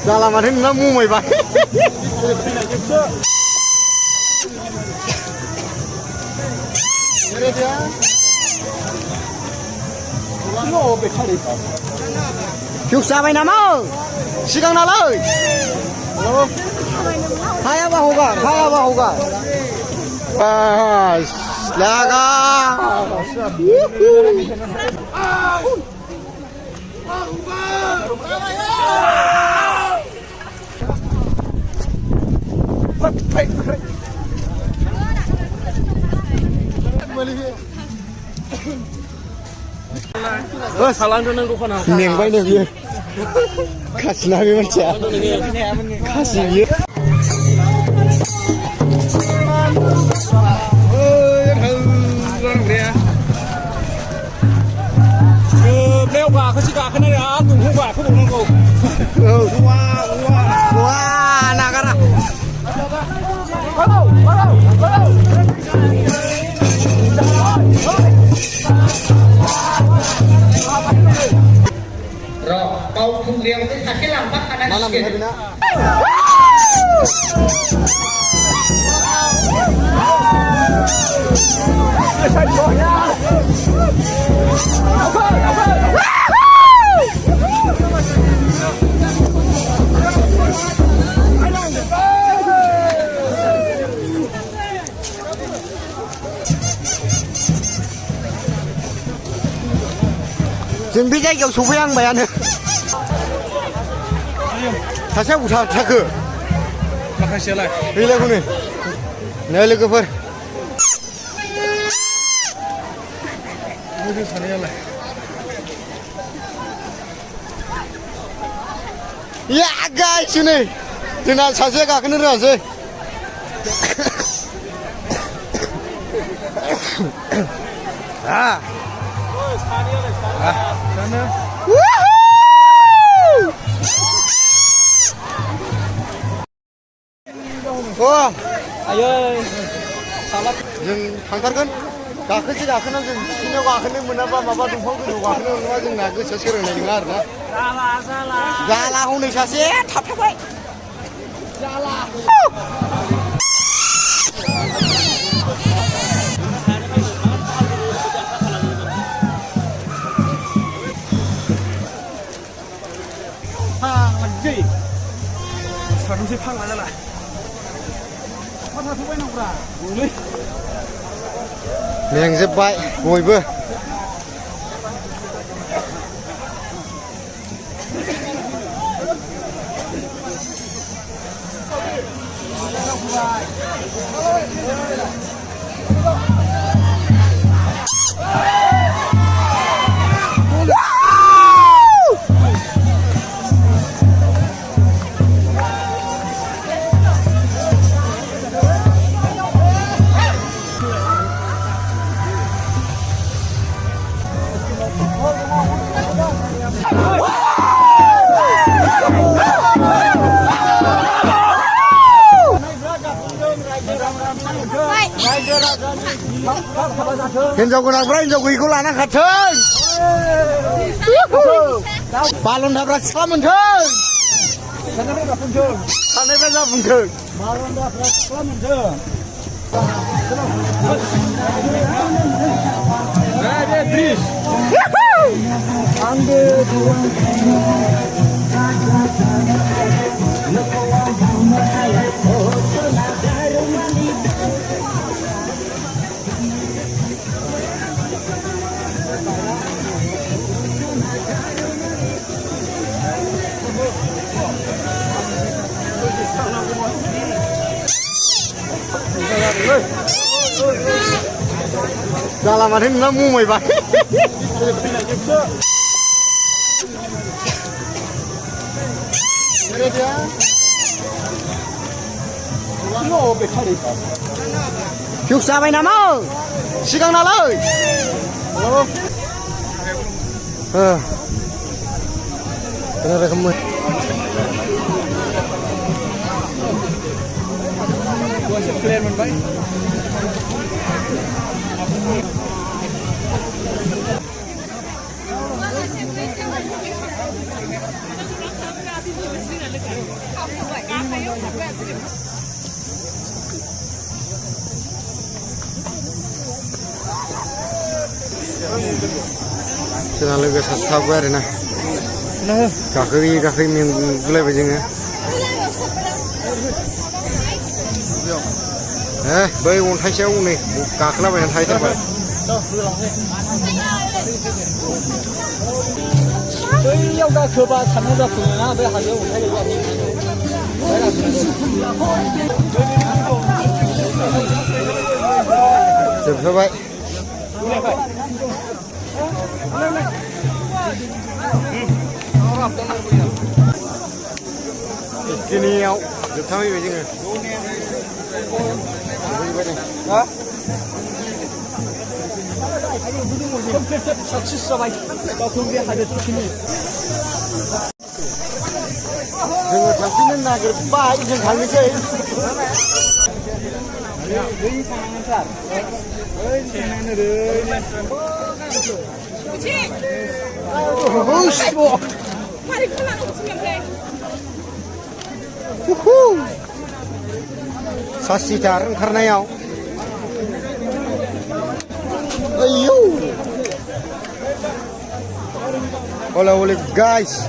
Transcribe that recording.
जाला माथो नोंना मुमायबाय फिउस जाबाय नामा सिगां नालाय हायाबा हगार बास लागा मेंबायनो बियो खासिना बे मानसिया खासि बियो Leo गाखोसै गाखोनानै आरो दंफां गाखोबावनांगौ वा नागारा Cầu Phùng Liêu với cái làm bắt khả năng mana chuyển जों बे जायगायाव सफैहांबायानो सासेया उथा थाखो माखासेयालाय गैलाखौनो नै लोगोफोर लोगो सानैयालाय या गाइस नै जोंना सासेया गाखोनो रोङासै जों थांथारगोन गाखोसै गाखोनानै जों बिसिनियाव गाखोनो मोनाबा माबा दंफां गोजौ गाखोनो मोनाबा जोंना गोसोआ सोरांनाय नङा आरोना जाला हनै सासे थाबथाबाय जाला साथामसो फांला जाला फाथा थबायनांगौरा गलै मेंजोब्बाय बयबो हिन्जाव गोनांफ्रा हिन्जाव गैयिखौ लाना खारथों बालन्दाफ्रा सिख्ला मोनथों साननायफ्रा जाफुंथों बालन्दाफ्रा सिख्ला मोनथों बे ब्रिज आंबो जाला माथो नोंना मुमायबाय फिउस जाबाय नामा सिगां नालाय खुनुरुखुम प्लेन मोनबाय जोंना लोगो सासे थाबाय आरोना गाखोयै मेंगुलायबाय जोङो बै अन्थाइ सायाव नै गाखोलाबायनानै थाहैथारबाय बैयाव गाखोबा सानना जाफुङोना बे हाजोआव अन्थाइ जोबथारबाय दिनैयाव जोबथाहैबाय जोङो साक्सेस जाबाय बावखुंग्रि हाजो थिखिनि जोङो थांफिननो नागिरबाय जों थांनोसै सासिथार ओंखारनायाव आयौ Hola, hola guys.